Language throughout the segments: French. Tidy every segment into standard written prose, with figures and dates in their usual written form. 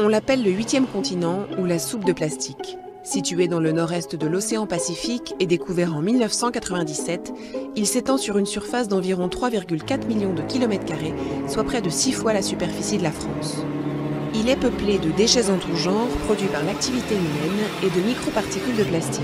On l'appelle le 8e continent ou la soupe de plastique. Situé dans le nord-est de l'océan Pacifique et découvert en 1997, il s'étend sur une surface d'environ 3,4 millions de kilomètres carrés, soit près de 6 fois la superficie de la France. Il est peuplé de déchets en tout genre produits par l'activité humaine et de microparticules de plastique.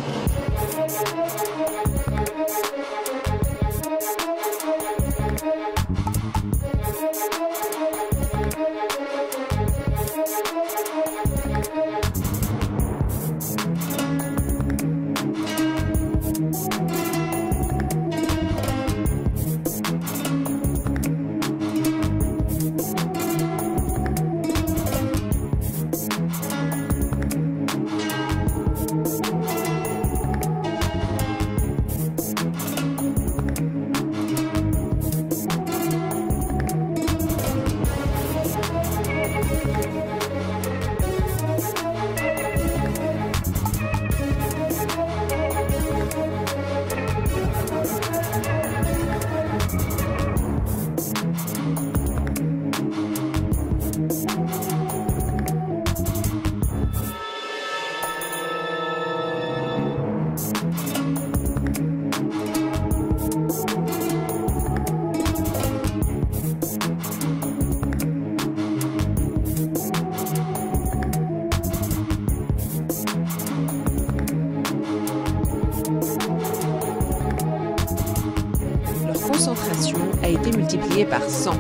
A été multiplié par 100.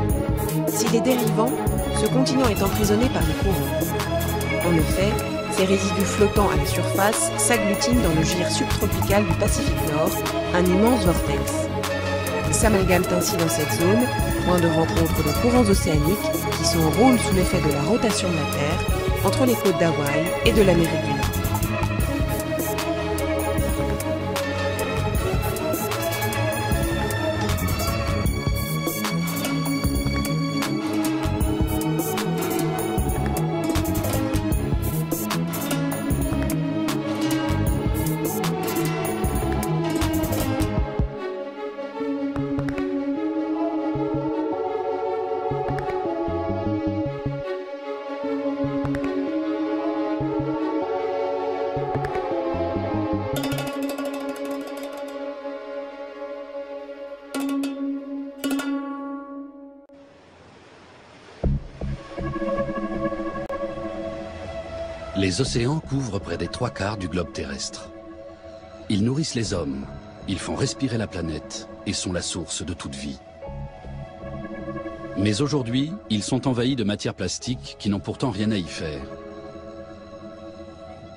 S'il est dérivant, ce continent est emprisonné par les courants. En effet, ces résidus flottants à la surface s'agglutinent dans le gir subtropical du Pacifique Nord, un immense vortex. Ils s'amalgament ainsi dans cette zone, point de rencontre de courants océaniques qui s'enroulent sous l'effet de la rotation de la Terre entre les côtes d'Hawaï et de l'Amérique du Nord. Les océans couvrent près des 3/4 du globe terrestre. Ils nourrissent les hommes, ils font respirer la planète et sont la source de toute vie. Mais aujourd'hui, ils sont envahis de matières plastiques qui n'ont pourtant rien à y faire.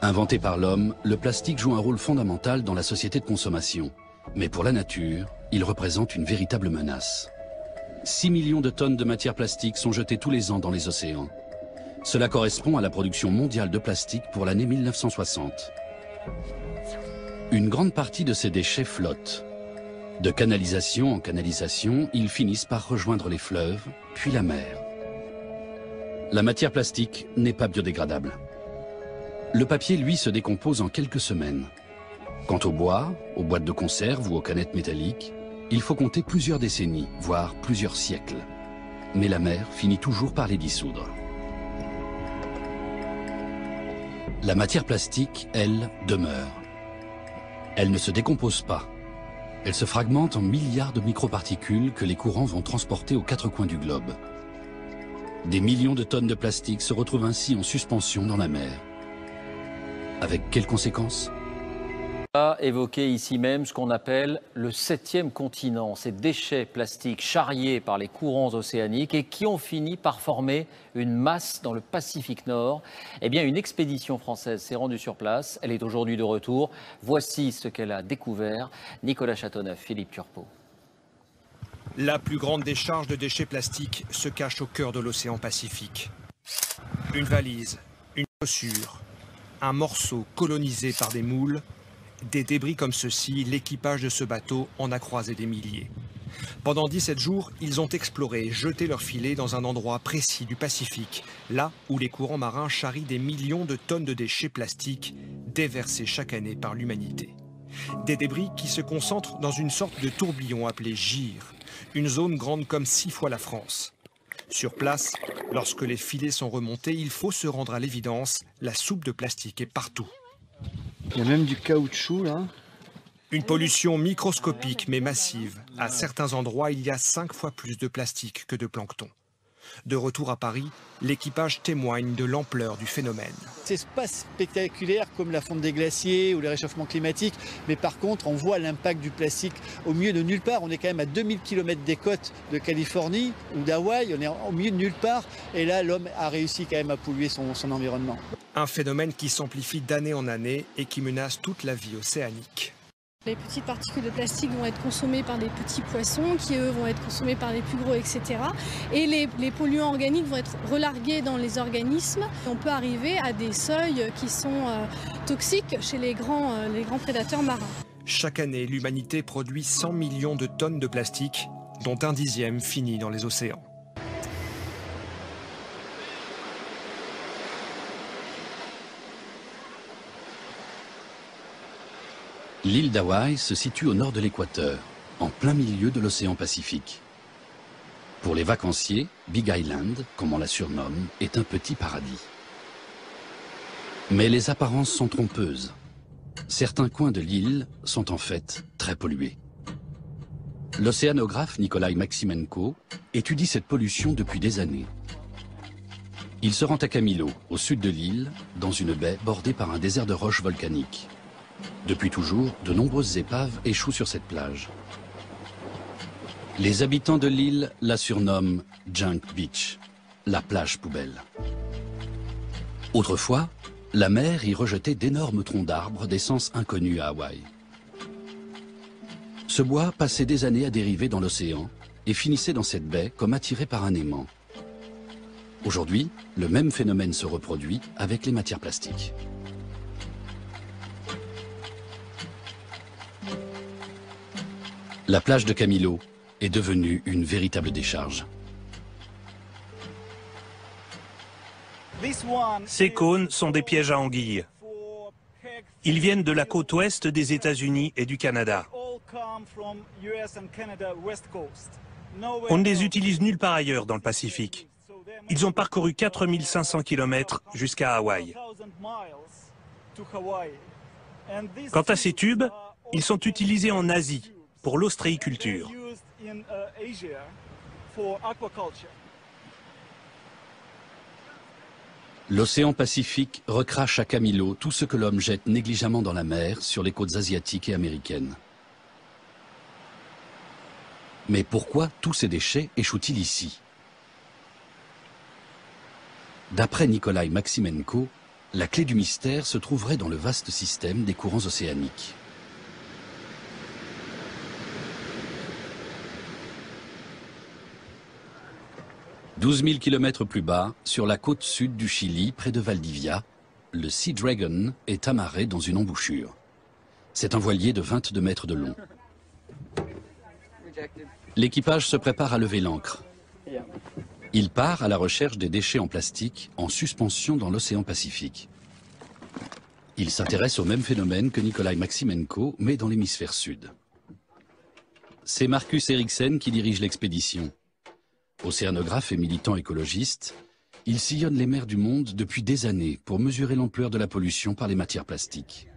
Inventé par l'homme, le plastique joue un rôle fondamental dans la société de consommation. Mais pour la nature, il représente une véritable menace. 6 millions de tonnes de matières plastiques sont jetées tous les ans dans les océans. Cela correspond à la production mondiale de plastique pour l'année 1960. Une grande partie de ces déchets flottent. De canalisation en canalisation, ils finissent par rejoindre les fleuves, puis la mer. La matière plastique n'est pas biodégradable. Le papier, lui, se décompose en quelques semaines. Quant au bois, aux boîtes de conserve ou aux canettes métalliques, il faut compter plusieurs décennies, voire plusieurs siècles. Mais la mer finit toujours par les dissoudre. La matière plastique, elle, demeure. Elle ne se décompose pas. Elle se fragmente en milliards de microparticules que les courants vont transporter aux 4 coins du globe. Des millions de tonnes de plastique se retrouvent ainsi en suspension dans la mer. Avec quelles conséquences ? A évoqué ici même ce qu'on appelle le 7e continent, ces déchets plastiques charriés par les courants océaniques et qui ont fini par former une masse dans le Pacifique Nord. Eh bien, une expédition française s'est rendue sur place. Elle est aujourd'hui de retour. Voici ce qu'elle a découvert. Nicolas Châteauneuf, Philippe Turpot. La plus grande décharge de déchets plastiques se cache au cœur de l'océan Pacifique. Une valise, une chaussure, un morceau colonisé par des moules. Des débris comme ceux-ci, l'équipage de ce bateau en a croisé des milliers. Pendant 17 jours, ils ont exploré et jeté leurs filets dans un endroit précis du Pacifique, là où les courants marins charrient des millions de tonnes de déchets plastiques déversés chaque année par l'humanité. Des débris qui se concentrent dans une sorte de tourbillon appelé gir, une zone grande comme 6 fois la France. Sur place, lorsque les filets sont remontés, il faut se rendre à l'évidence, la soupe de plastique est partout. Il y a même du caoutchouc là. Une pollution microscopique mais massive. À certains endroits, il y a 5 fois plus de plastique que de plancton. De retour à Paris, l'équipage témoigne de l'ampleur du phénomène. C'est pas spectaculaire comme la fonte des glaciers ou le réchauffement climatique, mais par contre, on voit l'impact du plastique au milieu de nulle part. On est quand même à 2000 km des côtes de Californie ou d'Hawaï, on est au milieu de nulle part, et là, l'homme a réussi quand même à polluer son environnement. Un phénomène qui s'amplifie d'année en année et qui menace toute la vie océanique. Les petites particules de plastique vont être consommées par des petits poissons qui, eux, vont être consommés par les plus gros, etc. Et les polluants organiques vont être relargués dans les organismes. On peut arriver à des seuils qui sont toxiques chez les grands prédateurs marins. Chaque année, l'humanité produit 100 millions de tonnes de plastique, dont 1/10 finit dans les océans. L'île d'Hawaï se situe au nord de l'équateur, en plein milieu de l'océan Pacifique. Pour les vacanciers, Big Island, comme on la surnomme, est un petit paradis. Mais les apparences sont trompeuses. Certains coins de l'île sont en fait très pollués. L'océanographe Nikolai Maximenko étudie cette pollution depuis des années. Il se rend à Camilo, au sud de l'île, dans une baie bordée par un désert de roches volcaniques. Depuis toujours, de nombreuses épaves échouent sur cette plage. Les habitants de l'île la surnomment Junk Beach, la plage poubelle. Autrefois, la mer y rejetait d'énormes troncs d'arbres d'essence inconnue à Hawaï. Ce bois passait des années à dériver dans l'océan et finissait dans cette baie comme attiré par un aimant. Aujourd'hui, le même phénomène se reproduit avec les matières plastiques. La plage de Camilo est devenue une véritable décharge. Ces cônes sont des pièges à anguilles. Ils viennent de la côte ouest des États-Unis et du Canada. On ne les utilise nulle part ailleurs dans le Pacifique. Ils ont parcouru 4500 km jusqu'à Hawaï. Quant à ces tubes, ils sont utilisés en Asie pour l'ostréiculture. L'océan Pacifique recrache à Camilo tout ce que l'homme jette négligemment dans la mer sur les côtes asiatiques et américaines. Mais pourquoi tous ces déchets échouent-ils ici? D'après Nikolai Maximenko, la clé du mystère se trouverait dans le vaste système des courants océaniques. « 12 000 km plus bas, sur la côte sud du Chili, près de Valdivia, le Sea Dragon est amarré dans une embouchure. C'est un voilier de 22 mètres de long. L'équipage se prépare à lever l'ancre. Il part à la recherche des déchets en plastique en suspension dans l'océan Pacifique. Il s'intéresse au même phénomène que Nikolai Maximenko, mais dans l'hémisphère sud. C'est Marcus Eriksen qui dirige l'expédition. Océanographe et militant écologiste, il sillonne les mers du monde depuis des années pour mesurer l'ampleur de la pollution par les matières plastiques.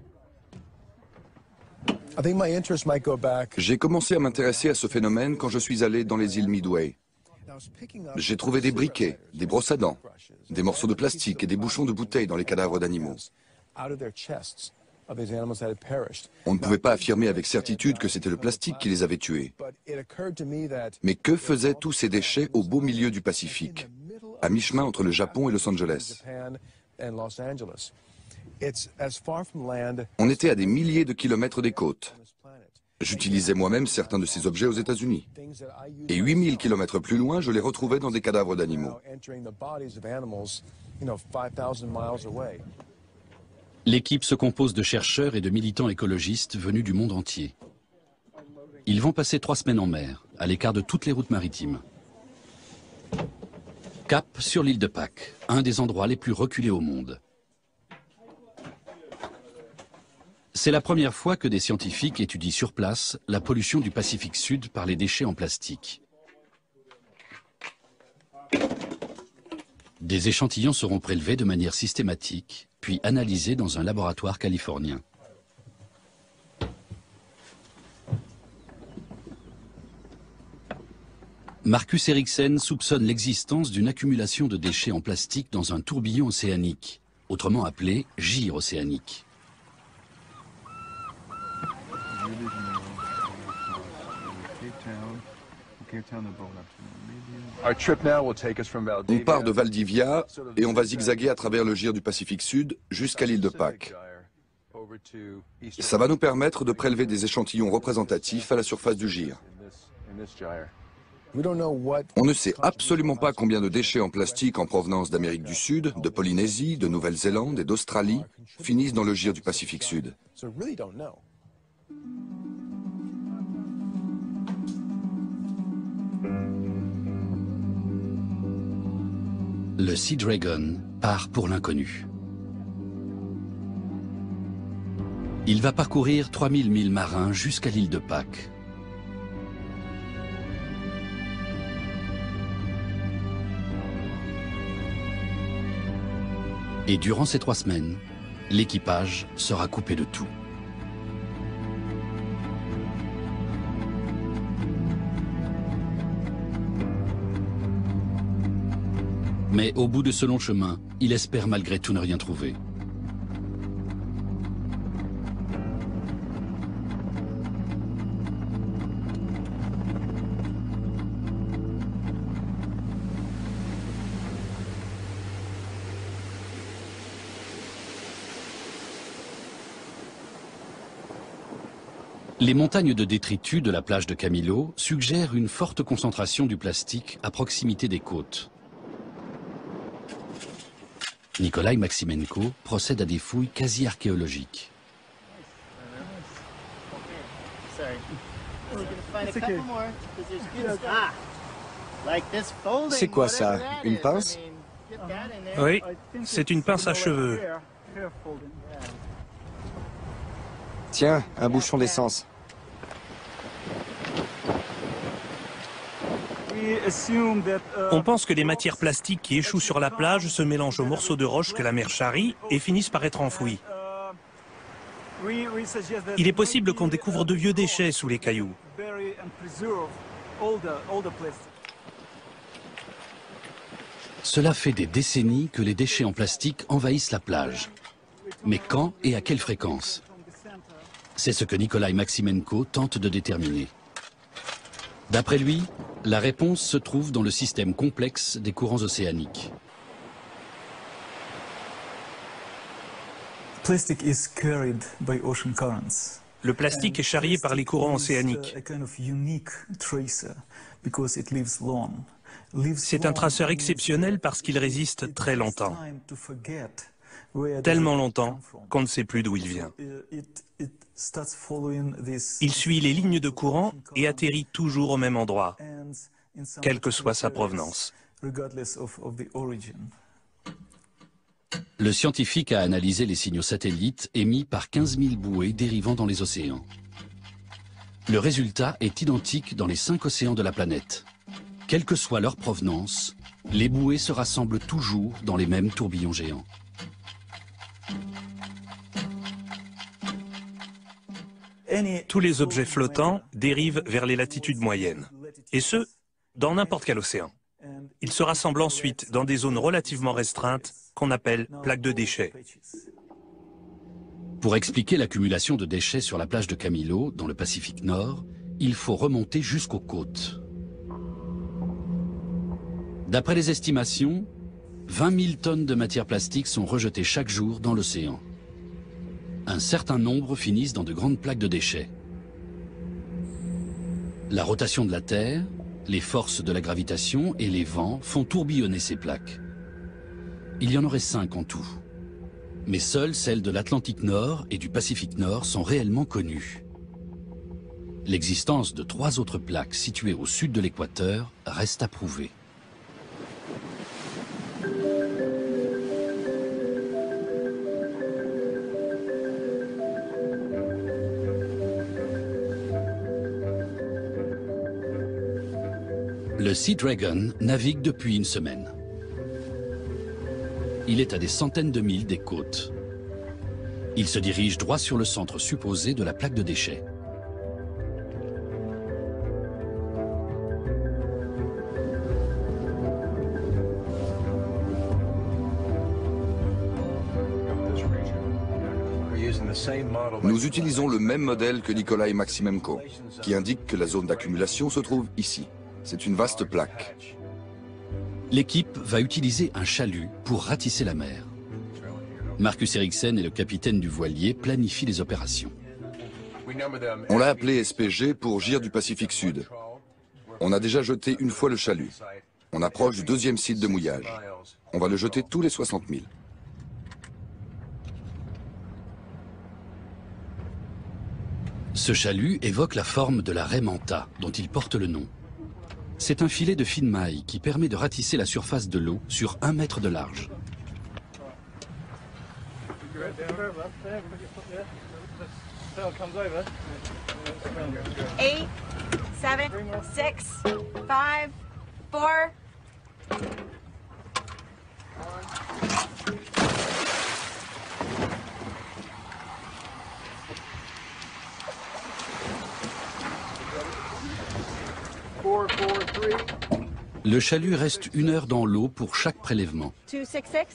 J'ai commencé à m'intéresser à ce phénomène quand je suis allé dans les îles Midway. J'ai trouvé des briquets, des brosses à dents, des morceaux de plastique et des bouchons de bouteilles dans les cadavres d'animaux. On ne pouvait pas affirmer avec certitude que c'était le plastique qui les avait tués. Mais que faisaient tous ces déchets au beau milieu du Pacifique, à mi-chemin entre le Japon et Los Angeles? On était à des milliers de kilomètres des côtes. J'utilisais moi-même certains de ces objets aux États-Unis. Et 8000 kilomètres plus loin, je les retrouvais dans des cadavres d'animaux. L'équipe se compose de chercheurs et de militants écologistes venus du monde entier. Ils vont passer 3 semaines en mer, à l'écart de toutes les routes maritimes. Cap sur l'île de Pâques, un des endroits les plus reculés au monde. C'est la première fois que des scientifiques étudient sur place la pollution du Pacifique Sud par les déchets en plastique. Des échantillons seront prélevés de manière systématique, puis analysés dans un laboratoire californien. Marcus Eriksen soupçonne l'existence d'une accumulation de déchets en plastique dans un tourbillon océanique, autrement appelé gire océanique. On part de Valdivia et on va zigzaguer à travers le gire du Pacifique Sud jusqu'à l'île de Pâques. Ça va nous permettre de prélever des échantillons représentatifs à la surface du gire. On ne sait absolument pas combien de déchets en plastique en provenance d'Amérique du Sud, de Polynésie, de Nouvelle-Zélande et d'Australie finissent dans le gire du Pacifique Sud. Le Sea Dragon part pour l'inconnu. Il va parcourir 3000 milles marins jusqu'à l'île de Pâques. Et durant ces 3 semaines, l'équipage sera coupé de tout. Mais au bout de ce long chemin, il espère malgré tout ne rien trouver. Les montagnes de détritus de la plage de Camilo suggèrent une forte concentration du plastique à proximité des côtes. Nikolai Maximenko procède à des fouilles quasi archéologiques. C'est quoi ça? Une pince? Oui, c'est une pince à cheveux. Tiens, un bouchon d'essence. On pense que les matières plastiques qui échouent sur la plage se mélangent aux morceaux de roche que la mer charrie et finissent par être enfouis. Il est possible qu'on découvre de vieux déchets sous les cailloux. Cela fait des décennies que les déchets en plastique envahissent la plage. Mais quand et à quelle fréquence? C'est ce que Nikolai Maximenko tente de déterminer. D'après lui, la réponse se trouve dans le système complexe des courants océaniques. Le plastique est charrié par les courants océaniques. C'est un traceur exceptionnel parce qu'il résiste très longtemps. Tellement longtemps qu'on ne sait plus d'où il vient. Il suit les lignes de courant et atterrit toujours au même endroit, quelle que soit sa provenance. Le scientifique a analysé les signaux satellites émis par 15 000 bouées dérivant dans les océans. Le résultat est identique dans les 5 océans de la planète. Quelle que soit leur provenance, les bouées se rassemblent toujours dans les mêmes tourbillons géants. Tous les objets flottants dérivent vers les latitudes moyennes, et ce, dans n'importe quel océan. Ils se rassemblent ensuite dans des zones relativement restreintes qu'on appelle plaques de déchets. Pour expliquer l'accumulation de déchets sur la plage de Camilo, dans le Pacifique Nord, il faut remonter jusqu'aux côtes. D'après les estimations, 20 000 tonnes de matières plastiques sont rejetées chaque jour dans l'océan. Un certain nombre finissent dans de grandes plaques de déchets. La rotation de la Terre, les forces de la gravitation et les vents font tourbillonner ces plaques. Il y en aurait 5 en tout. Mais seules celles de l'Atlantique Nord et du Pacifique Nord sont réellement connues. L'existence de 3 autres plaques situées au sud de l'équateur reste à prouver. Le Sea Dragon navigue depuis une semaine. il est à des centaines de milles des côtes. Il se dirige droit sur le centre supposé de la plaque de déchets. Nous utilisons le même modèle que Nikolai Maximenko, qui indique que la zone d'accumulation se trouve ici. C'est une vaste plaque. L'équipe va utiliser un chalut pour ratisser la mer. Marcus Eriksen et le capitaine du voilier planifient les opérations. On l'a appelé SPG pour Gyre du Pacifique Sud. On a déjà jeté une fois le chalut. On approche du deuxième site de mouillage. On va le jeter tous les 60 000. Ce chalut évoque la forme de la raie manta, dont il porte le nom. C'est un filet de fine maille qui permet de ratisser la surface de l'eau sur 1 mètre de large. Eight, 7, 6, 5, 4. Le chalut reste 1 heure dans l'eau pour chaque prélèvement. 266.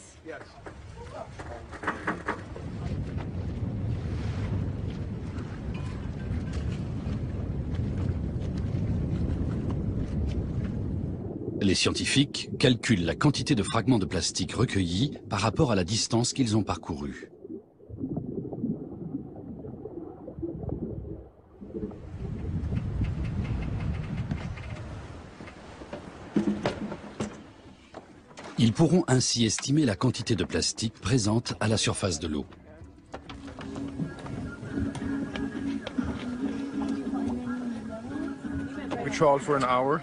Les scientifiques calculent la quantité de fragments de plastique recueillis par rapport à la distance qu'ils ont parcourue. Ils pourront ainsi estimer la quantité de plastique présente à la surface de l'eau.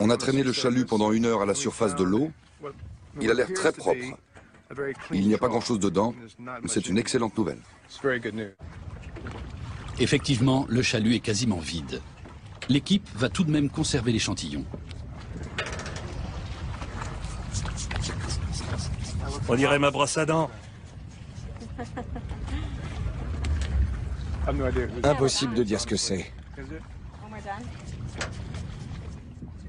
On a traîné le chalut pendant 1 heure à la surface de l'eau. Il a l'air très propre. Il n'y a pas grand-chose dedans, mais c'est une excellente nouvelle. Effectivement, le chalut est quasiment vide. L'équipe va tout de même conserver l'échantillon. On dirait ma brosse à dents. Impossible de dire ce que c'est.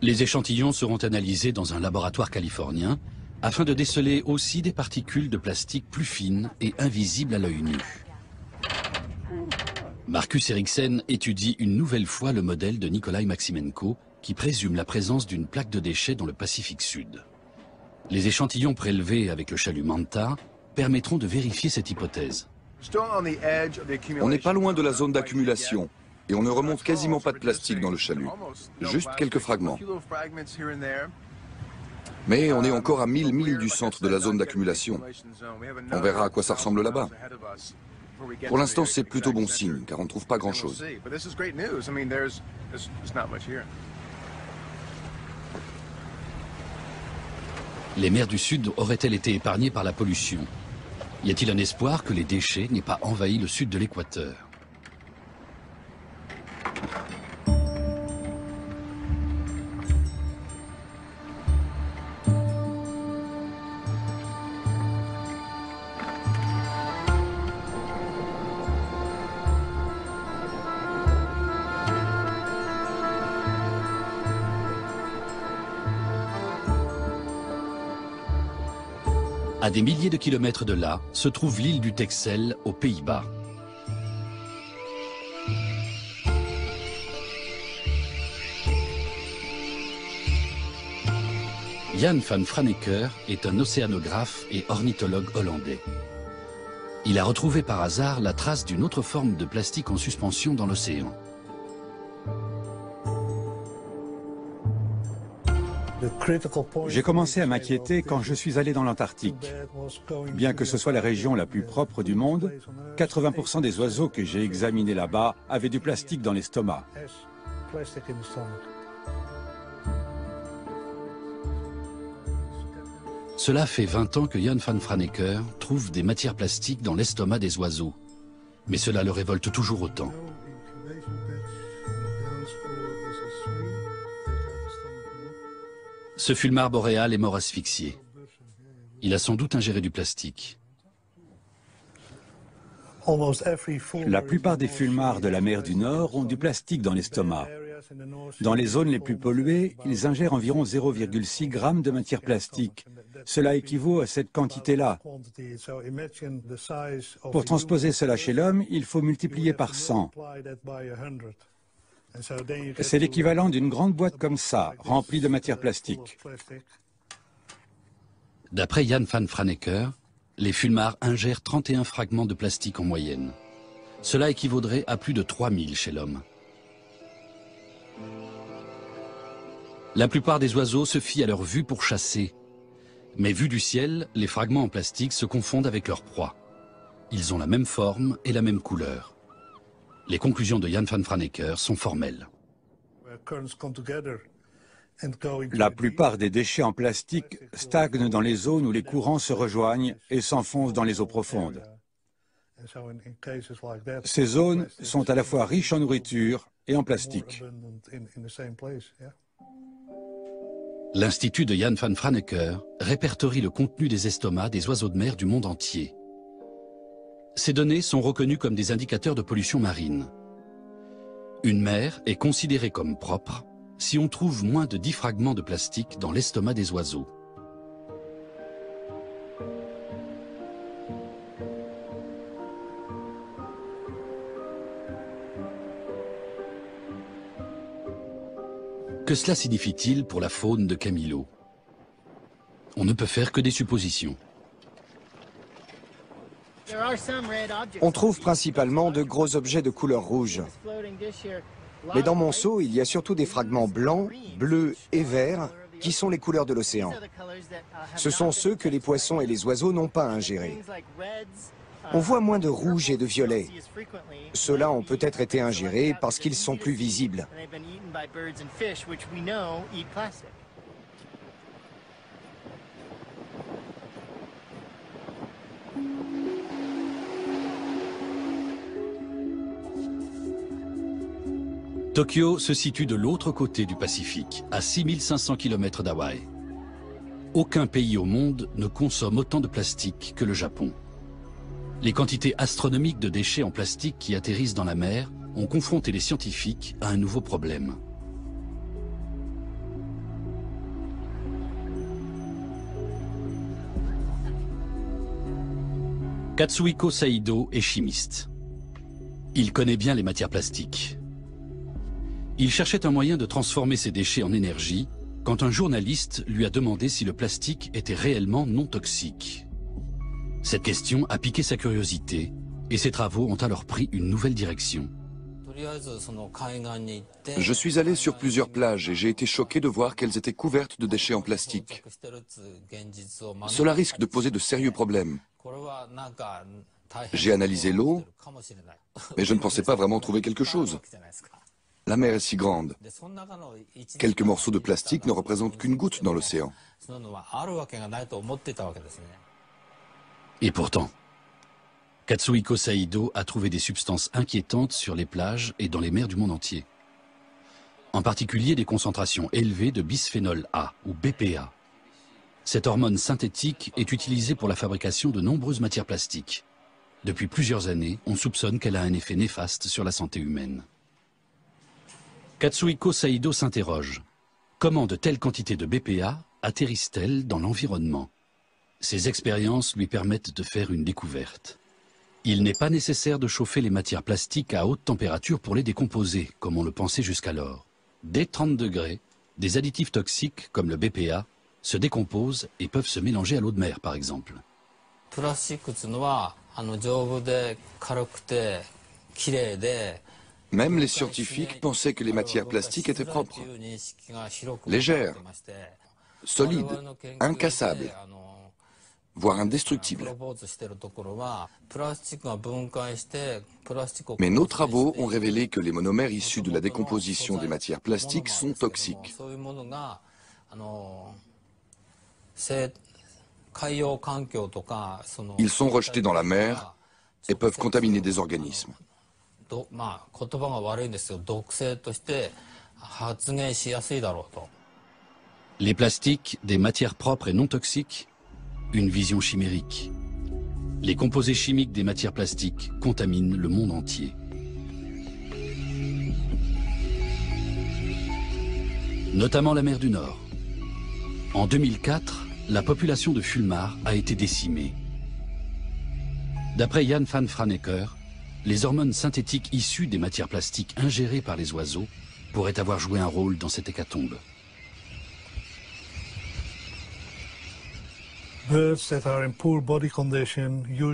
Les échantillons seront analysés dans un laboratoire californien afin de déceler aussi des particules de plastique plus fines et invisibles à l'œil nu. Marcus Eriksen étudie une nouvelle fois le modèle de Nikolai Maximenko qui présume la présence d'une plaque de déchets dans le Pacifique Sud. Les échantillons prélevés avec le chalut Manta permettront de vérifier cette hypothèse. On n'est pas loin de la zone d'accumulation et on ne remonte quasiment pas de plastique dans le chalut, juste quelques fragments. Mais on est encore à 1000 milles du centre de la zone d'accumulation. On verra à quoi ça ressemble là-bas. Pour l'instant, c'est plutôt bon signe, car on ne trouve pas grand-chose. Les mers du Sud auraient-elles été épargnées par la pollution? Y a-t-il un espoir que les déchets n'aient pas envahi le sud de l'équateur? À des milliers de kilomètres de là, se trouve l'île du Texel, aux Pays-Bas. Jan van Franeker est un océanographe et ornithologue hollandais. Il a retrouvé par hasard la trace d'une autre forme de plastique en suspension dans l'océan. J'ai commencé à m'inquiéter quand je suis allé dans l'Antarctique. Bien que ce soit la région la plus propre du monde, 80% des oiseaux que j'ai examinés là-bas avaient du plastique dans l'estomac. Cela fait 20 ans que Jan van Franeker trouve des matières plastiques dans l'estomac des oiseaux. Mais cela le révolte toujours autant. Ce fulmar boréal est mort asphyxié. Il a sans doute ingéré du plastique. La plupart des fulmars de la mer du Nord ont du plastique dans l'estomac. Dans les zones les plus polluées, ils ingèrent environ 0,6 g de matière plastique. Cela équivaut à cette quantité-là. Pour transposer cela chez l'homme, il faut multiplier par 100. C'est l'équivalent d'une grande boîte comme ça, remplie de matière plastique. D'après Jan van Franeker, les fulmars ingèrent 31 fragments de plastique en moyenne. Cela équivaudrait à plus de 3000 chez l'homme. La plupart des oiseaux se fient à leur vue pour chasser. Mais vus du ciel, les fragments en plastique se confondent avec leur proie. Ils ont la même forme et la même couleur. Les conclusions de Jan van Franeker sont formelles. La plupart des déchets en plastique stagnent dans les zones où les courants se rejoignent et s'enfoncent dans les eaux profondes. Ces zones sont à la fois riches en nourriture et en plastique. L'Institut de Jan van Franeker répertorie le contenu des estomacs des oiseaux de mer du monde entier. Ces données sont reconnues comme des indicateurs de pollution marine. Une mer est considérée comme propre si on trouve moins de 10 fragments de plastique dans l'estomac des oiseaux. Que cela signifie-t-il pour la faune de Camilo? On ne peut faire que des suppositions. On trouve principalement de gros objets de couleur rouge. Mais dans mon seau, il y a surtout des fragments blancs, bleus et verts qui sont les couleurs de l'océan. Ce sont ceux que les poissons et les oiseaux n'ont pas ingérés. On voit moins de rouge et de violet. Ceux-là ont peut-être été ingérés parce qu'ils sont plus visibles. Tokyo se situe de l'autre côté du Pacifique, à 6500 km d'Hawaï. Aucun pays au monde ne consomme autant de plastique que le Japon. Les quantités astronomiques de déchets en plastique qui atterrissent dans la mer ont confronté les scientifiques à un nouveau problème. Katsuhiko Saïdo est chimiste. Il connaît bien les matières plastiques. Il cherchait un moyen de transformer ces déchets en énergie quand un journaliste lui a demandé si le plastique était réellement non toxique. Cette question a piqué sa curiosité et ses travaux ont alors pris une nouvelle direction. Je suis allé sur plusieurs plages et j'ai été choqué de voir qu'elles étaient couvertes de déchets en plastique. Cela risque de poser de sérieux problèmes. J'ai analysé l'eau, mais je ne pensais pas vraiment trouver quelque chose. La mer est si grande. Quelques morceaux de plastique ne représentent qu'une goutte dans l'océan. Et pourtant, Katsuhiko Saïdo a trouvé des substances inquiétantes sur les plages et dans les mers du monde entier. En particulier des concentrations élevées de bisphénol A, ou BPA. Cette hormone synthétique est utilisée pour la fabrication de nombreuses matières plastiques. Depuis plusieurs années, on soupçonne qu'elle a un effet néfaste sur la santé humaine. Katsuhiko Saïdo s'interroge. Comment de telles quantités de BPA atterrissent-elles dans l'environnement? Ces expériences lui permettent de faire une découverte. Il n'est pas nécessaire de chauffer les matières plastiques à haute température pour les décomposer, comme on le pensait jusqu'alors. Dès 30 degrés, des additifs toxiques, comme le BPA, se décomposent et peuvent se mélanger à l'eau de mer, par exemple. Même les scientifiques pensaient que les matières plastiques étaient propres, légères, solides, incassables, voire indestructibles. Mais nos travaux ont révélé que les monomères issus de la décomposition des matières plastiques sont toxiques. Ils sont rejetés dans la mer et peuvent contaminer des organismes. Les plastiques, des matières propres et non toxiques, une vision chimérique. Les composés chimiques des matières plastiques contaminent le monde entier. Notamment la mer du Nord. En 2004, la population de fulmars a été décimée. D'après Jan van Franeker, les hormones synthétiques issues des matières plastiques ingérées par les oiseaux pourraient avoir joué un rôle dans cette hécatombe.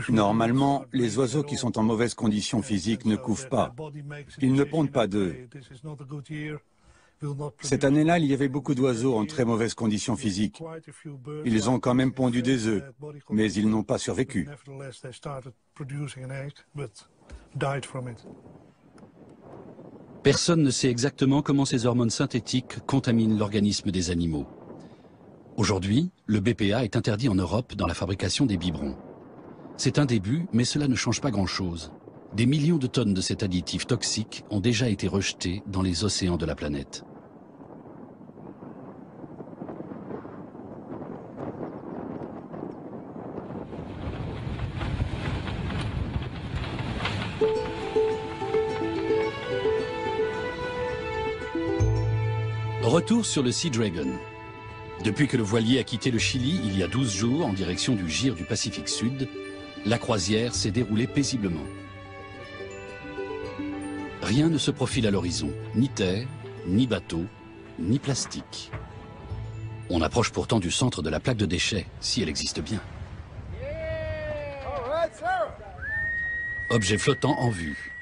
Normalement, les oiseaux qui sont en mauvaise condition physique ne couvent pas. Ils ne pondent pas d'œufs. Cette année-là, il y avait beaucoup d'oiseaux en très mauvaise condition physique. Ils ont quand même pondu des œufs, mais ils n'ont pas survécu. Personne ne sait exactement comment ces hormones synthétiques contaminent l'organisme des animaux. Aujourd'hui, le BPA est interdit en Europe dans la fabrication des biberons. C'est un début, mais cela ne change pas grand-chose. Des millions de tonnes de cet additif toxique ont déjà été rejetés dans les océans de la planète. Retour sur le Sea Dragon. Depuis que le voilier a quitté le Chili il y a 12 jours en direction du gir du Pacifique Sud, la croisière s'est déroulée paisiblement. Rien ne se profile à l'horizon, ni terre, ni bateau, ni plastique. On approche pourtant du centre de la plaque de déchets, si elle existe bien. Objet flottant en vue.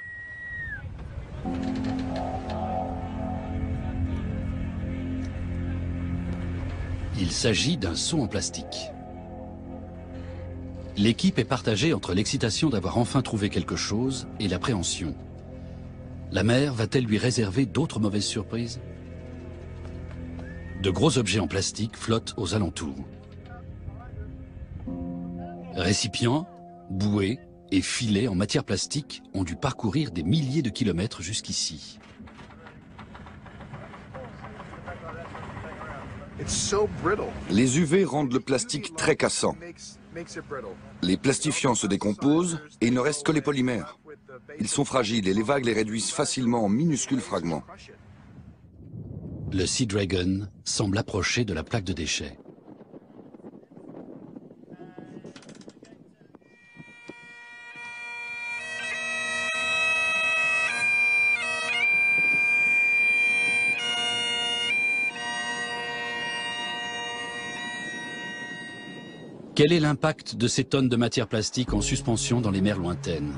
Il s'agit d'un seau en plastique. L'équipe est partagée entre l'excitation d'avoir enfin trouvé quelque chose et l'appréhension. La mer va-t-elle lui réserver d'autres mauvaises surprises? De gros objets en plastique flottent aux alentours. Récipients, bouées et filets en matière plastique ont dû parcourir des milliers de kilomètres jusqu'ici. Les UV rendent le plastique très cassant. Les plastifiants se décomposent et il ne reste que les polymères. Ils sont fragiles et les vagues les réduisent facilement en minuscules fragments. Le Sea Dragon semble approcher de la plaque de déchets. Quel est l'impact de ces tonnes de matière plastique en suspension dans les mers lointaines?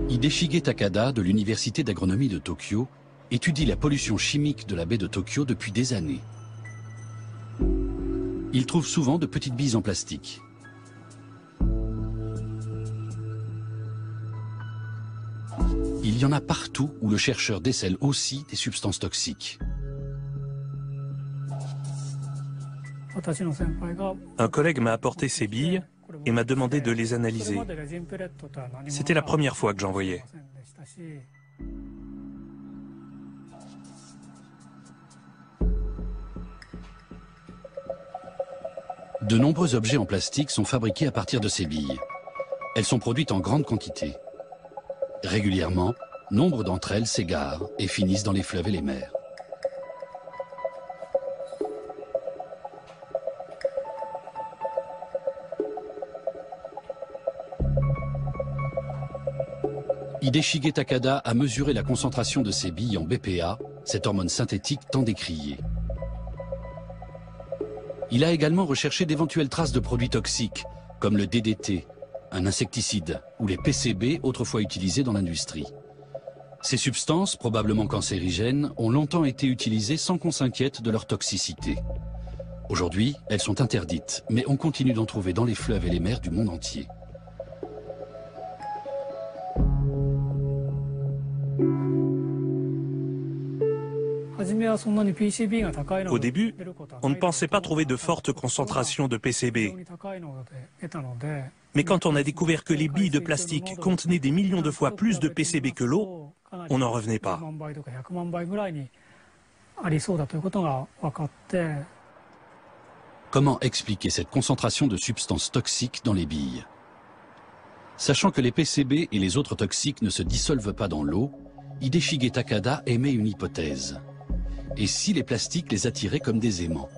Hideshige Takada de l'Université d'agronomie de Tokyo étudie la pollution chimique de la baie de Tokyo depuis des années. Il trouve souvent de petites billes en plastique. Il y en a partout où le chercheur décèle aussi des substances toxiques. Un collègue m'a apporté ces billes et m'a demandé de les analyser. C'était la première fois que j'en voyais. De nombreux objets en plastique sont fabriqués à partir de ces billes. Elles sont produites en grande quantité. Régulièrement, nombre d'entre elles s'égarent et finissent dans les fleuves et les mers. Hideshige Takada a mesuré la concentration de ces billes en BPA, cette hormone synthétique tant décriée. Il a également recherché d'éventuelles traces de produits toxiques, comme le DDT, un insecticide, ou les PCB, autrefois utilisés dans l'industrie. Ces substances, probablement cancérigènes, ont longtemps été utilisées sans qu'on s'inquiète de leur toxicité. Aujourd'hui, elles sont interdites, mais on continue d'en trouver dans les fleuves et les mers du monde entier. Au début, on ne pensait pas trouver de fortes concentrations de PCB. Mais quand on a découvert que les billes de plastique contenaient des millions de fois plus de PCB que l'eau, on n'en revenait pas. Comment expliquer cette concentration de substances toxiques dans les billes? Sachant que les PCB et les autres toxiques ne se dissolvent pas dans l'eau, Hideshige Takada émet une hypothèse. Et si les plastiques les attiraient comme des aimants?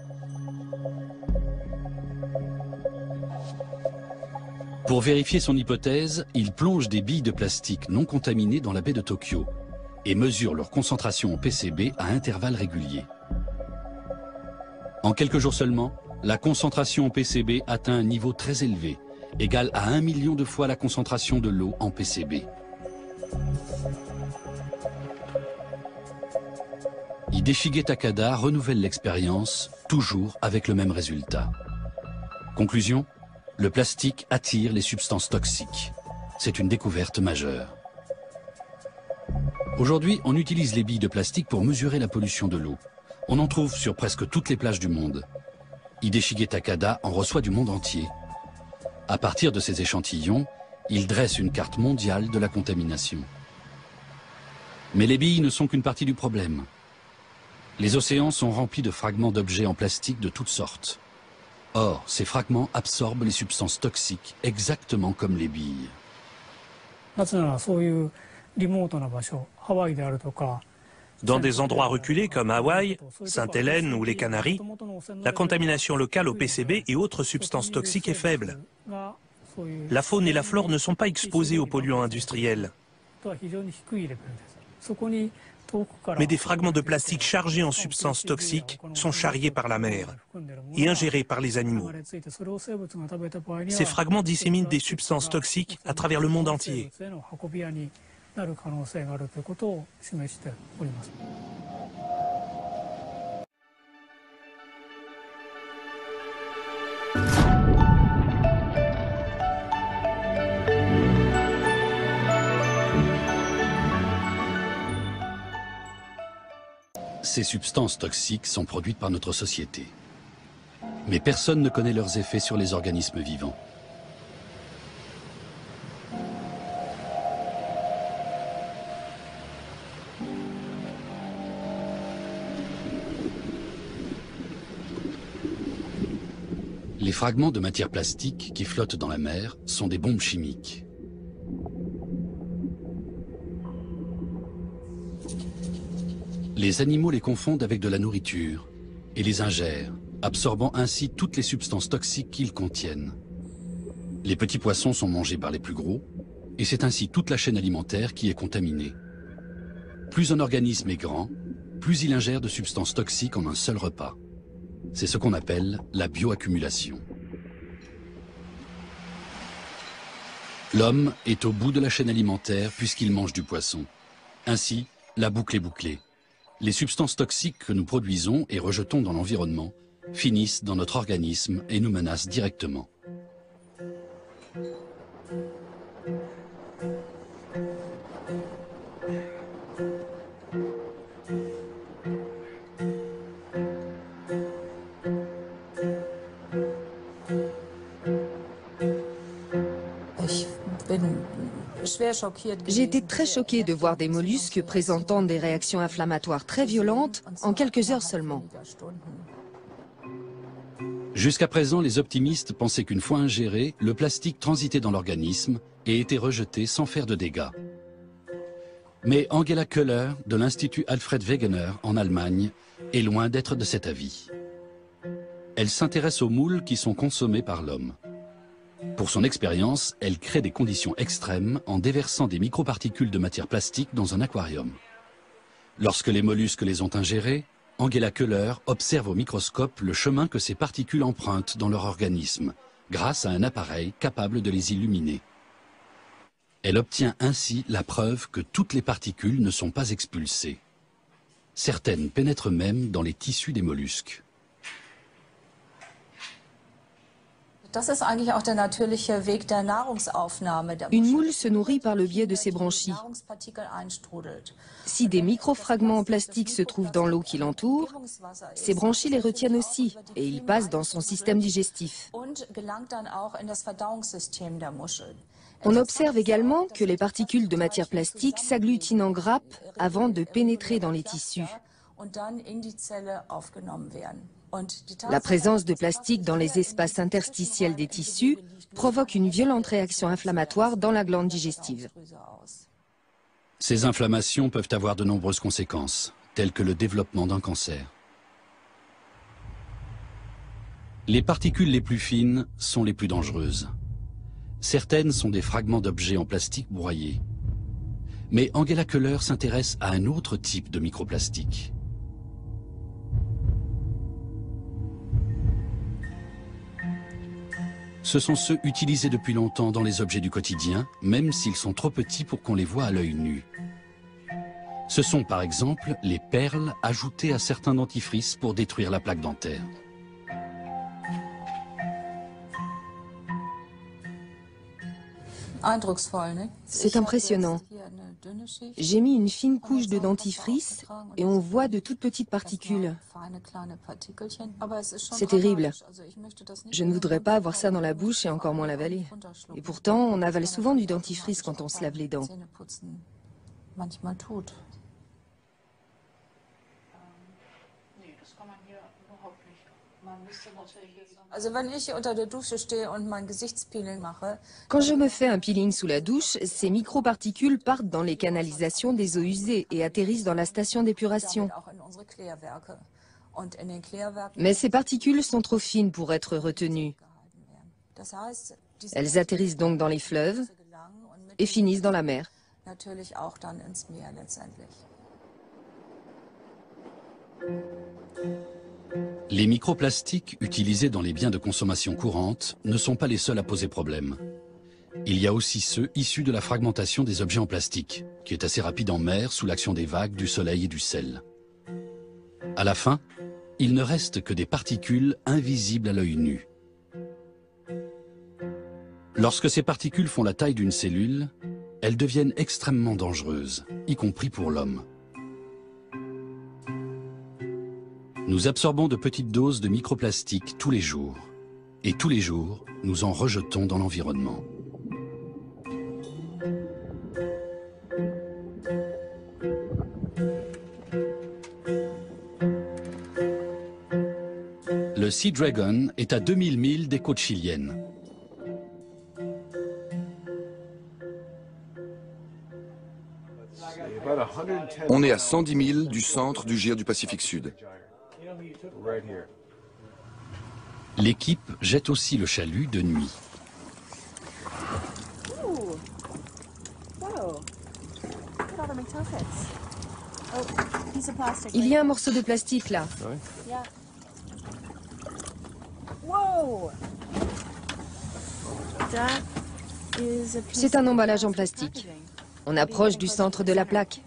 Pour vérifier son hypothèse, il plonge des billes de plastique non contaminées dans la baie de Tokyo et mesure leur concentration en PCB à intervalles réguliers. En quelques jours seulement, la concentration en PCB atteint un niveau très élevé, égal à 1 million de fois la concentration de l'eau en PCB. Hideshige Takada renouvelle l'expérience, toujours avec le même résultat. Conclusion, le plastique attire les substances toxiques. C'est une découverte majeure. Aujourd'hui, on utilise les billes de plastique pour mesurer la pollution de l'eau. On en trouve sur presque toutes les plages du monde. Hideshige Takada en reçoit du monde entier. À partir de ces échantillons, il dresse une carte mondiale de la contamination. Mais les billes ne sont qu'une partie du problème. Les océans sont remplis de fragments d'objets en plastique de toutes sortes. Or, ces fragments absorbent les substances toxiques exactement comme les billes. Dans des endroits reculés comme Hawaï, Sainte-Hélène ou les Canaries, la contamination locale au PCB et autres substances toxiques est faible. La faune et la flore ne sont pas exposées aux polluants industriels. Mais des fragments de plastique chargés en substances toxiques sont charriés par la mer et ingérés par les animaux. Ces fragments disséminent des substances toxiques à travers le monde entier. Ces substances toxiques sont produites par notre société. Mais personne ne connaît leurs effets sur les organismes vivants. Les fragments de matière plastique qui flottent dans la mer sont des bombes chimiques. Les animaux les confondent avec de la nourriture et les ingèrent, absorbant ainsi toutes les substances toxiques qu'ils contiennent. Les petits poissons sont mangés par les plus gros, et c'est ainsi toute la chaîne alimentaire qui est contaminée. Plus un organisme est grand, plus il ingère de substances toxiques en un seul repas. C'est ce qu'on appelle la bioaccumulation. L'homme est au bout de la chaîne alimentaire puisqu'il mange du poisson. Ainsi, la boucle est bouclée. Les substances toxiques que nous produisons et rejetons dans l'environnement finissent dans notre organisme et nous menacent directement. J'ai été très choquée de voir des mollusques présentant des réactions inflammatoires très violentes en quelques heures seulement. Jusqu'à présent, les optimistes pensaient qu'une fois ingéré, le plastique transitait dans l'organisme et était rejeté sans faire de dégâts. Mais Angela Köhler, de l'Institut Alfred Wegener en Allemagne, est loin d'être de cet avis. Elle s'intéresse aux moules qui sont consommés par l'homme. Pour son expérience, elle crée des conditions extrêmes en déversant des microparticules de matière plastique dans un aquarium. Lorsque les mollusques les ont ingérés, Angela Köhler observe au microscope le chemin que ces particules empruntent dans leur organisme, grâce à un appareil capable de les illuminer. Elle obtient ainsi la preuve que toutes les particules ne sont pas expulsées. Certaines pénètrent même dans les tissus des mollusques. Une moule se nourrit par le biais de ses branchies. Si des microfragments en plastique se trouvent dans l'eau qui l'entoure, ces branchies les retiennent aussi et ils passent dans son système digestif. On observe également que les particules de matière plastique s'agglutinent en grappes avant de pénétrer dans les tissus. La présence de plastique dans les espaces interstitiels des tissus provoque une violente réaction inflammatoire dans la glande digestive. Ces inflammations peuvent avoir de nombreuses conséquences, telles que le développement d'un cancer. Les particules les plus fines sont les plus dangereuses. Certaines sont des fragments d'objets en plastique broyés. Mais Angela Köhler s'intéresse à un autre type de microplastique. Ce sont ceux utilisés depuis longtemps dans les objets du quotidien, même s'ils sont trop petits pour qu'on les voie à l'œil nu. Ce sont par exemple les perles ajoutées à certains dentifrices pour détruire la plaque dentaire. C'est impressionnant. J'ai mis une fine couche de dentifrice et on voit de toutes petites particules. C'est terrible. Je ne voudrais pas avoir ça dans la bouche et encore moins l'avaler. Et pourtant, on avale souvent du dentifrice quand on se lave les dents. Quand je me fais un peeling sous la douche, ces microparticules partent dans les canalisations des eaux usées et atterrissent dans la station d'épuration. Mais ces particules sont trop fines pour être retenues. Elles atterrissent donc dans les fleuves et finissent dans la mer. Les microplastiques utilisés dans les biens de consommation courante ne sont pas les seuls à poser problème. Il y a aussi ceux issus de la fragmentation des objets en plastique, qui est assez rapide en mer sous l'action des vagues, du soleil et du sel. À la fin, il ne reste que des particules invisibles à l'œil nu. Lorsque ces particules font la taille d'une cellule, elles deviennent extrêmement dangereuses, y compris pour l'homme. Nous absorbons de petites doses de microplastiques tous les jours. Et tous les jours, nous en rejetons dans l'environnement. Le Sea Dragon est à 2000 milles des côtes chiliennes. On est à 110 000 du centre du Gyre du Pacifique Sud. L'équipe jette aussi le chalut de nuit. Il y a un morceau de plastique là. C'est un emballage en plastique. On approche du centre de la plaque.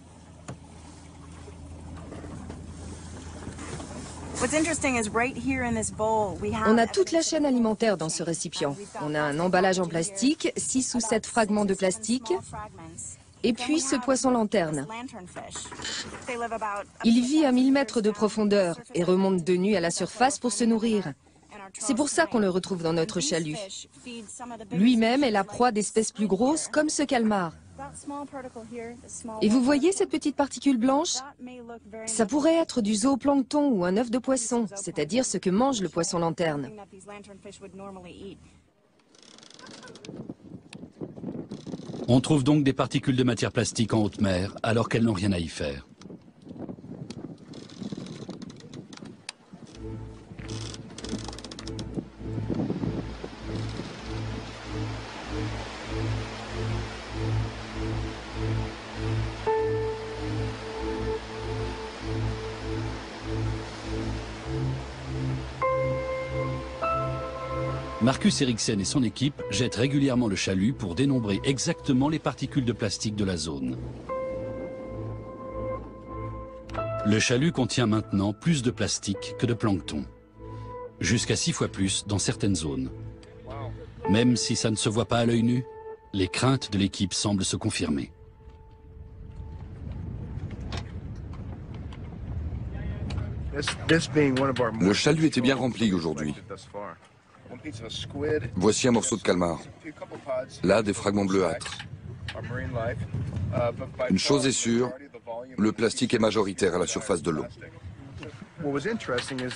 On a toute la chaîne alimentaire dans ce récipient. On a un emballage en plastique, 6 ou 7 fragments de plastique, et puis ce poisson lanterne. Il vit à 1000 mètres de profondeur et remonte de nuit à la surface pour se nourrir. C'est pour ça qu'on le retrouve dans notre chalut. Lui-même est la proie d'espèces plus grosses comme ce calmar. Et vous voyez cette petite particule blanche? Ça pourrait être du zooplancton ou un œuf de poisson, c'est-à-dire ce que mange le poisson lanterne. On trouve donc des particules de matière plastique en haute mer alors qu'elles n'ont rien à y faire. Marcus Eriksen et son équipe jettent régulièrement le chalut pour dénombrer exactement les particules de plastique de la zone. Le chalut contient maintenant plus de plastique que de plancton, jusqu'à 6 fois plus dans certaines zones. Même si ça ne se voit pas à l'œil nu, les craintes de l'équipe semblent se confirmer. Le chalut était bien rempli aujourd'hui. Voici un morceau de calmar. Là, des fragments bleuâtres. Une chose est sûre, le plastique est majoritaire à la surface de l'eau.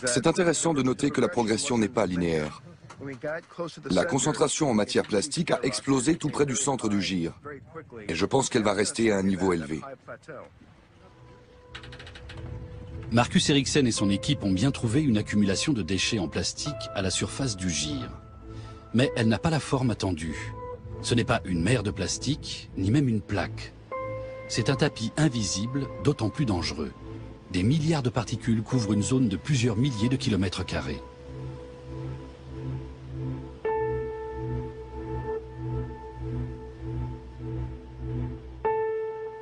C'est intéressant de noter que la progression n'est pas linéaire. La concentration en matière plastique a explosé tout près du centre du gir, et je pense qu'elle va rester à un niveau élevé. Marcus Eriksen et son équipe ont bien trouvé une accumulation de déchets en plastique à la surface du gir. Mais elle n'a pas la forme attendue. Ce n'est pas une mer de plastique, ni même une plaque. C'est un tapis invisible, d'autant plus dangereux. Des milliards de particules couvrent une zone de plusieurs milliers de kilomètres carrés.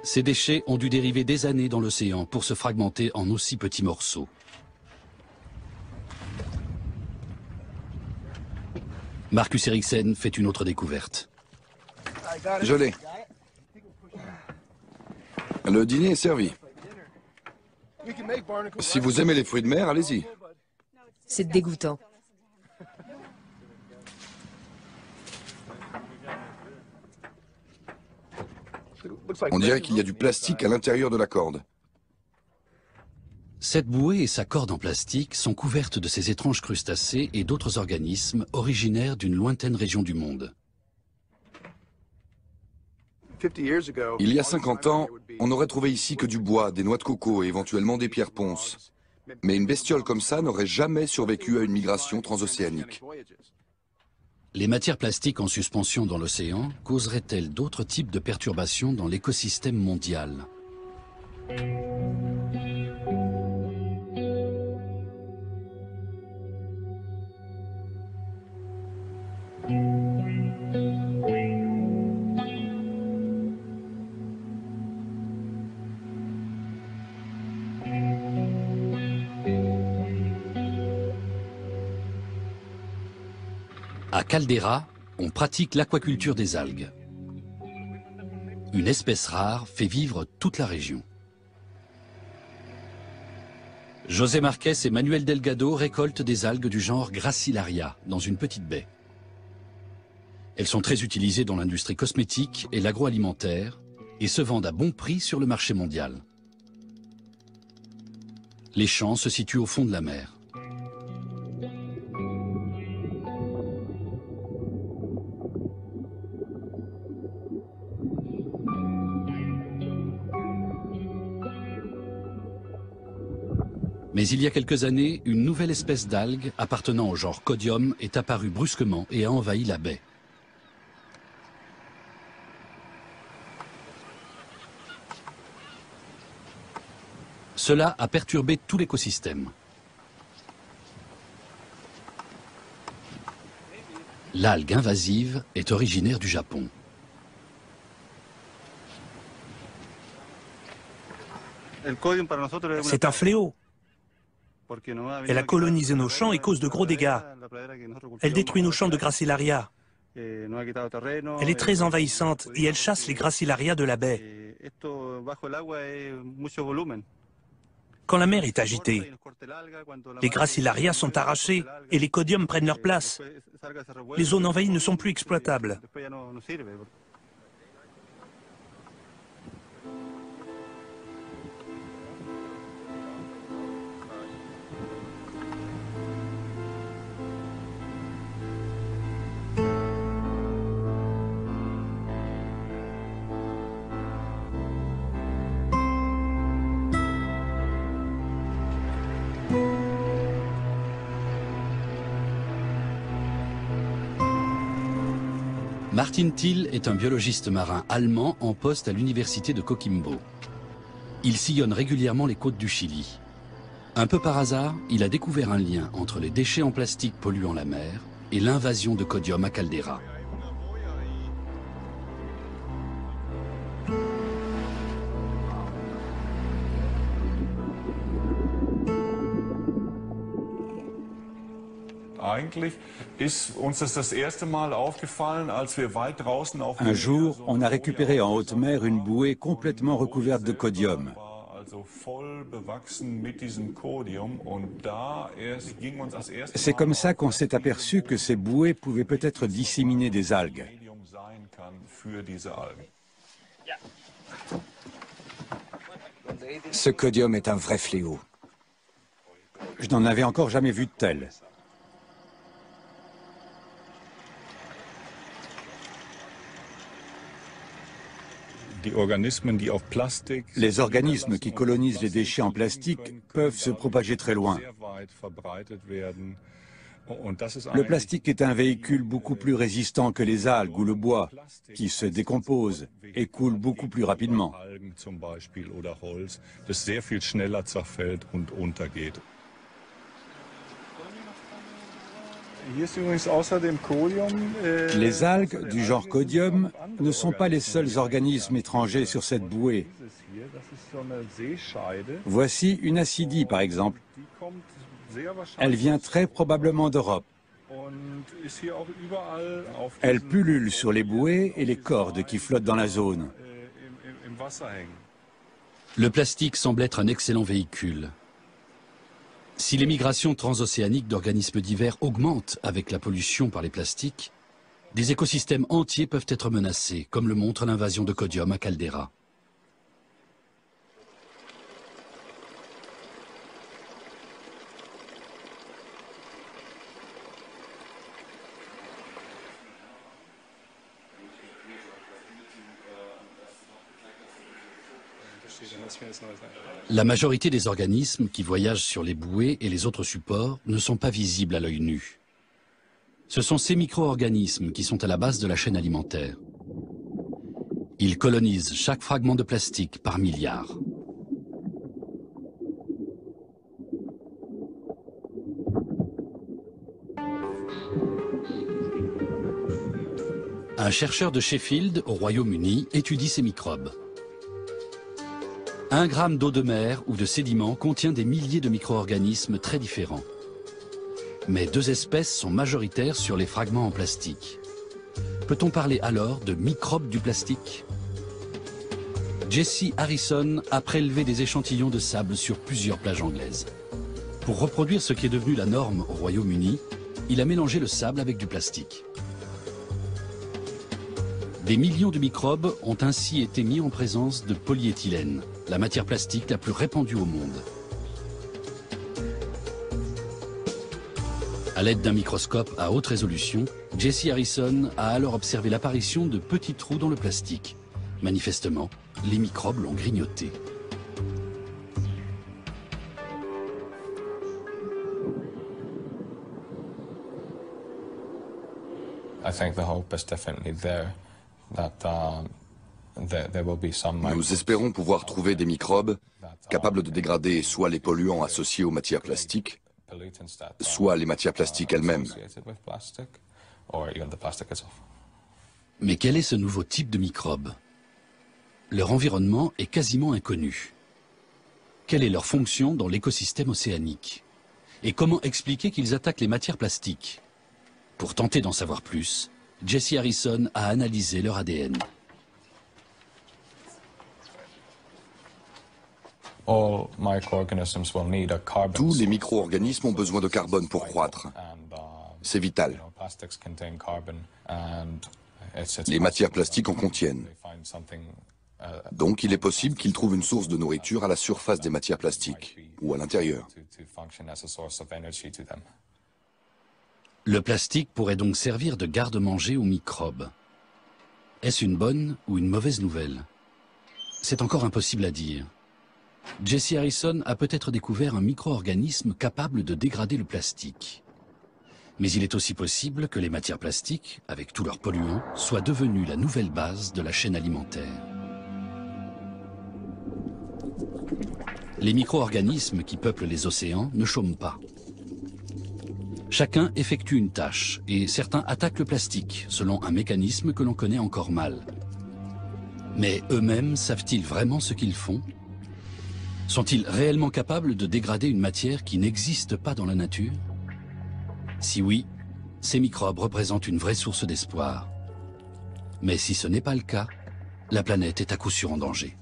Ces déchets ont dû dériver des années dans l'océan pour se fragmenter en aussi petits morceaux. Marcus Eriksen fait une autre découverte. Je l'ai. Le dîner est servi. Si vous aimez les fruits de mer, allez-y. C'est dégoûtant. On dirait qu'il y a du plastique à l'intérieur de la corde. Cette bouée et sa corde en plastique sont couvertes de ces étranges crustacés et d'autres organismes originaires d'une lointaine région du monde. Il y a 50 ans, on n'aurait trouvé ici que du bois, des noix de coco et éventuellement des pierres ponces. Mais une bestiole comme ça n'aurait jamais survécu à une migration transocéanique. Les matières plastiques en suspension dans l'océan causeraient-elles d'autres types de perturbations dans l'écosystème mondial ? À Caldeira, on pratique l'aquaculture des algues. Une espèce rare fait vivre toute la région. José Marquez et Manuel Delgado récoltent des algues du genre Gracilaria dans une petite baie. Elles sont très utilisées dans l'industrie cosmétique et l'agroalimentaire et se vendent à bon prix sur le marché mondial. Les champs se situent au fond de la mer. Mais il y a quelques années, une nouvelle espèce d'algue appartenant au genre Codium est apparue brusquement et a envahi la baie. Cela a perturbé tout l'écosystème. L'algue invasive est originaire du Japon. C'est un fléau. Elle a colonisé nos champs et cause de gros dégâts. Elle détruit nos champs de Gracilaria. Elle est très envahissante et elle chasse les Gracilaria de la baie. Quand la mer est agitée, les Gracilaria sont arrachés et les Codiums prennent leur place. Les zones envahies ne sont plus exploitables. Martin Thiel est un biologiste marin allemand en poste à l'université de Coquimbo. Il sillonne régulièrement les côtes du Chili. Un peu par hasard, il a découvert un lien entre les déchets en plastique polluant la mer et l'invasion de Codium à Caldeira. Un jour, on a récupéré en haute mer une bouée complètement recouverte de Codium. C'est comme ça qu'on s'est aperçu que ces bouées pouvaient peut-être disséminer des algues. Ce codium est un vrai fléau. Je n'en avais encore jamais vu de tel. Les organismes qui colonisent les déchets en plastique peuvent se propager très loin. Le plastique est un véhicule beaucoup plus résistant que les algues ou le bois, qui se décomposent et coulent beaucoup plus rapidement. Les algues du genre Codium ne sont pas les seuls organismes étrangers sur cette bouée. Voici une acidie, par exemple. Elle vient très probablement d'Europe. Elle pullule sur les bouées et les cordes qui flottent dans la zone. Le plastique semble être un excellent véhicule. Si les migrations transocéaniques d'organismes divers augmentent avec la pollution par les plastiques, des écosystèmes entiers peuvent être menacés, comme le montre l'invasion de Codium à Caldera. La majorité des organismes qui voyagent sur les bouées et les autres supports ne sont pas visibles à l'œil nu. Ce sont ces micro-organismes qui sont à la base de la chaîne alimentaire. Ils colonisent chaque fragment de plastique par milliards. Un chercheur de Sheffield, au Royaume-Uni, étudie ces microbes. 1 gramme d'eau de mer ou de sédiments contient des milliers de micro-organismes très différents. Mais 2 espèces sont majoritaires sur les fragments en plastique. Peut-on parler alors de microbes du plastique? Jesse Harrison a prélevé des échantillons de sable sur plusieurs plages anglaises. Pour reproduire ce qui est devenu la norme au Royaume-Uni, il a mélangé le sable avec du plastique. Des millions de microbes ont ainsi été mis en présence de polyéthylène, la matière plastique la plus répandue au monde. À l'aide d'un microscope à haute résolution, Jesse Harrison a alors observé l'apparition de petits trous dans le plastique. Manifestement, les microbes l'ont grignoté. I think the hope is definitely there. Nous espérons pouvoir trouver des microbes capables de dégrader soit les polluants associés aux matières plastiques, soit les matières plastiques elles-mêmes. Mais quel est ce nouveau type de microbe? Leur environnement est quasiment inconnu. Quelle est leur fonction dans l'écosystème océanique? Et comment expliquer qu'ils attaquent les matières plastiques? Pour tenter d'en savoir plus, Jesse Harrison a analysé leur ADN. Tous les micro-organismes ont besoin de carbone pour croître. C'est vital. Les matières plastiques en contiennent. Donc il est possible qu'ils trouvent une source de nourriture à la surface des matières plastiques, ou à l'intérieur. Le plastique pourrait donc servir de garde-manger aux microbes. Est-ce une bonne ou une mauvaise nouvelle? C'est encore impossible à dire. Jesse Harrison a peut-être découvert un micro-organisme capable de dégrader le plastique. Mais il est aussi possible que les matières plastiques, avec tous leurs polluants, soient devenues la nouvelle base de la chaîne alimentaire. Les micro-organismes qui peuplent les océans ne chôment pas. Chacun effectue une tâche et certains attaquent le plastique selon un mécanisme que l'on connaît encore mal. Mais eux-mêmes savent-ils vraiment ce qu'ils font? Sont-ils réellement capables de dégrader une matière qui n'existe pas dans la nature? Si oui, ces microbes représentent une vraie source d'espoir. Mais si ce n'est pas le cas, la planète est à coup sûr en danger.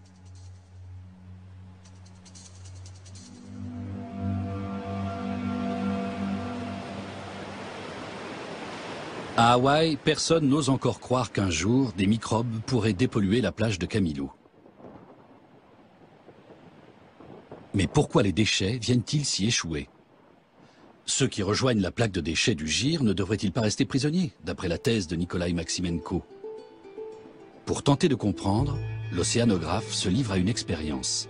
À Hawaï, personne n'ose encore croire qu'un jour, des microbes pourraient dépolluer la plage de Kamilo. Mais pourquoi les déchets viennent-ils s'y échouer? Ceux qui rejoignent la plaque de déchets du Gyre ne devraient-ils pas rester prisonniers, d'après la thèse de Nikolai Maximenko? Pour tenter de comprendre, l'océanographe se livre à une expérience.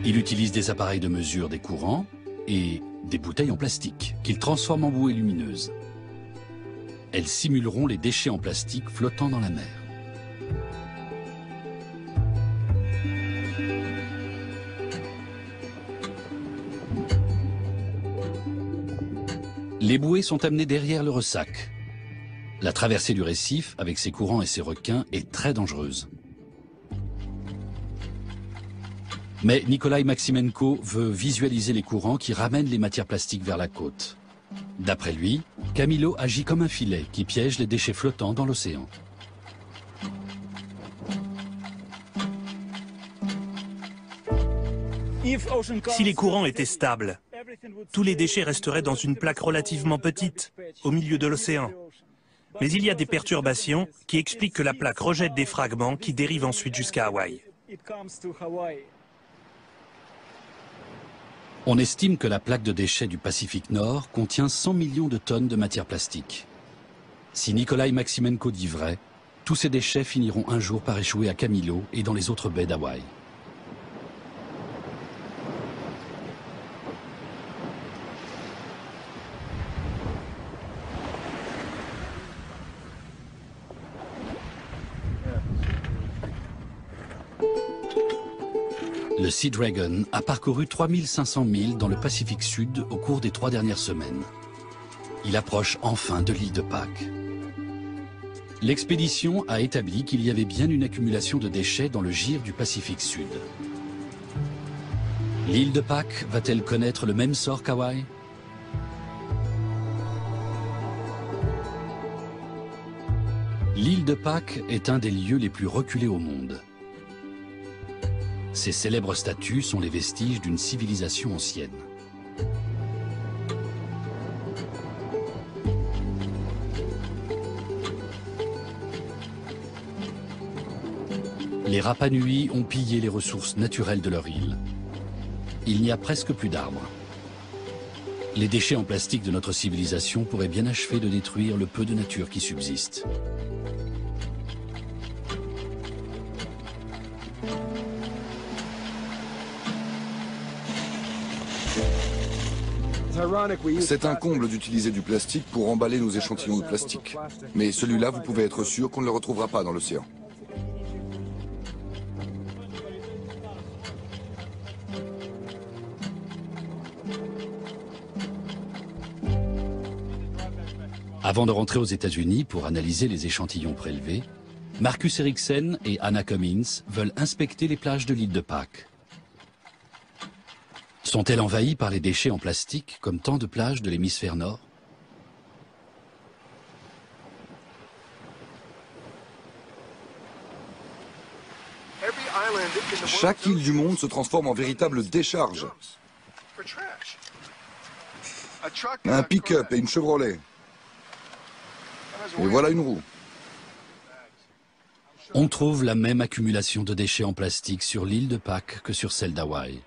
Il utilise des appareils de mesure des courants et des bouteilles en plastique qu'il transforme en bouées lumineuses. Elles simuleront les déchets en plastique flottant dans la mer. Les bouées sont amenées derrière le ressac. La traversée du récif, avec ses courants et ses requins, est très dangereuse. Mais Nikolai Maximenko veut visualiser les courants qui ramènent les matières plastiques vers la côte. D'après lui, Kamilo agit comme un filet qui piège les déchets flottants dans l'océan. Si les courants étaient stables, tous les déchets resteraient dans une plaque relativement petite, au milieu de l'océan. Mais il y a des perturbations qui expliquent que la plaque rejette des fragments qui dérivent ensuite jusqu'à Hawaï. On estime que la plaque de déchets du Pacifique Nord contient 100 millions de tonnes de matière plastique. Si Nikolai Maximenko dit vrai, tous ces déchets finiront un jour par échouer à Kamilo et dans les autres baies d'Hawaï. Le Sea Dragon a parcouru 3500 milles dans le Pacifique Sud au cours des 3 dernières semaines. Il approche enfin de l'île de Pâques. L'expédition a établi qu'il y avait bien une accumulation de déchets dans le Gyre du Pacifique Sud. L'île de Pâques va-t-elle connaître le même sort qu'Hawaï? L'île de Pâques est un des lieux les plus reculés au monde. Ces célèbres statues sont les vestiges d'une civilisation ancienne. Les Rapa Nui ont pillé les ressources naturelles de leur île. Il n'y a presque plus d'arbres. Les déchets en plastique de notre civilisation pourraient bien achever de détruire le peu de nature qui subsiste. C'est un comble d'utiliser du plastique pour emballer nos échantillons de plastique. Mais celui-là, vous pouvez être sûr qu'on ne le retrouvera pas dans l'océan. Avant de rentrer aux États-Unis pour analyser les échantillons prélevés, Marcus Eriksen et Anna Cummins veulent inspecter les plages de l'île de Pâques. Sont-elles envahies par les déchets en plastique, comme tant de plages de l'hémisphère nord? Chaque île du monde se transforme en véritable décharge. Un pick-up et une Chevrolet. Et voilà une roue. On trouve la même accumulation de déchets en plastique sur l'île de Pâques que sur celle d'Hawaï.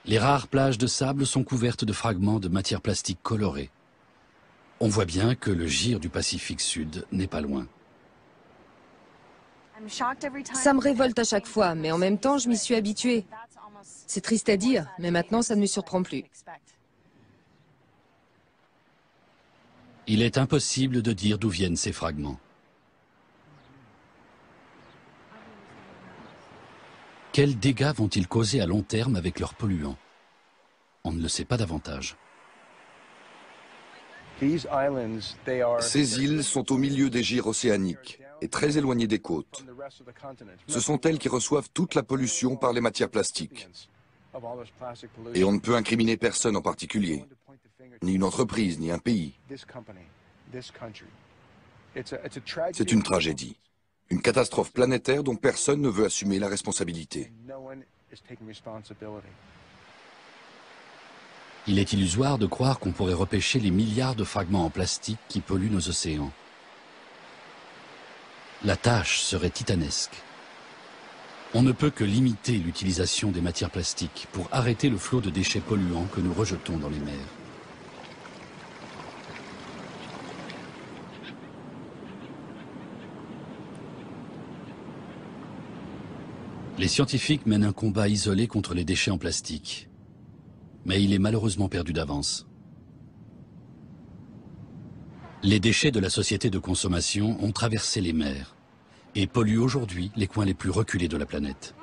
Les rares plages de sable sont couvertes de fragments de matière plastique colorée. On voit bien que le Gyre du Pacifique Sud n'est pas loin. Ça me révolte à chaque fois, mais en même temps, je m'y suis habituée. C'est triste à dire, mais maintenant, ça ne me surprend plus. Il est impossible de dire d'où viennent ces fragments. Quels dégâts vont-ils causer à long terme avec leurs polluants? On ne le sait pas davantage. Ces îles sont au milieu des gyres océaniques et très éloignées des côtes. Ce sont elles qui reçoivent toute la pollution par les matières plastiques. Et on ne peut incriminer personne en particulier, ni une entreprise, ni un pays. C'est une tragédie. Une catastrophe planétaire dont personne ne veut assumer la responsabilité. Il est illusoire de croire qu'on pourrait repêcher les milliards de fragments en plastique qui polluent nos océans. La tâche serait titanesque. On ne peut que limiter l'utilisation des matières plastiques pour arrêter le flot de déchets polluants que nous rejetons dans les mers. Les scientifiques mènent un combat isolé contre les déchets en plastique. Mais il est malheureusement perdu d'avance. Les déchets de la société de consommation ont traversé les mers et polluent aujourd'hui les coins les plus reculés de la planète.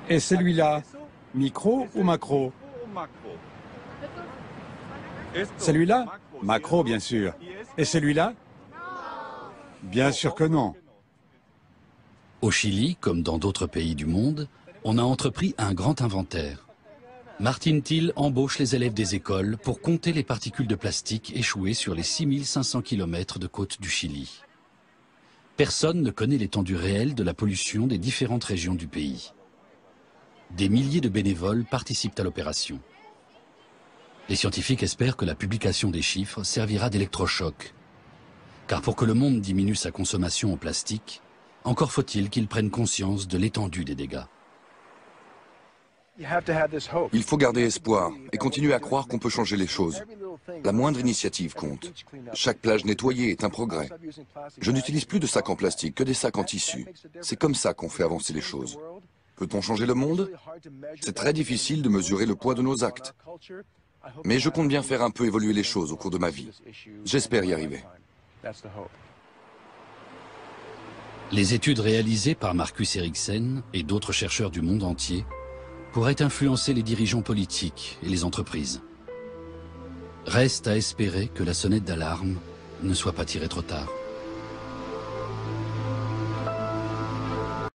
Et celui-là, micro ou macro? Celui-là? Macro, bien sûr. Et celui-là? Bien sûr que non. Au Chili, comme dans d'autres pays du monde, on a entrepris un grand inventaire. Martin Thiel embauche les élèves des écoles pour compter les particules de plastique échouées sur les 6500 km de côte du Chili. Personne ne connaît l'étendue réelle de la pollution des différentes régions du pays. Des milliers de bénévoles participent à l'opération. Les scientifiques espèrent que la publication des chiffres servira d'électrochoc. Car pour que le monde diminue sa consommation en plastique, encore faut-il qu'ils prennent conscience de l'étendue des dégâts. Il faut garder espoir et continuer à croire qu'on peut changer les choses. La moindre initiative compte. Chaque plage nettoyée est un progrès. Je n'utilise plus de sacs en plastique, que des sacs en tissu. C'est comme ça qu'on fait avancer les choses. Peut-on changer le monde? C'est très difficile de mesurer le poids de nos actes. Mais je compte bien faire un peu évoluer les choses au cours de ma vie. J'espère y arriver. Les études réalisées par Marcus Eriksen et d'autres chercheurs du monde entier pourraient influencer les dirigeants politiques et les entreprises. Reste à espérer que la sonnette d'alarme ne soit pas tirée trop tard.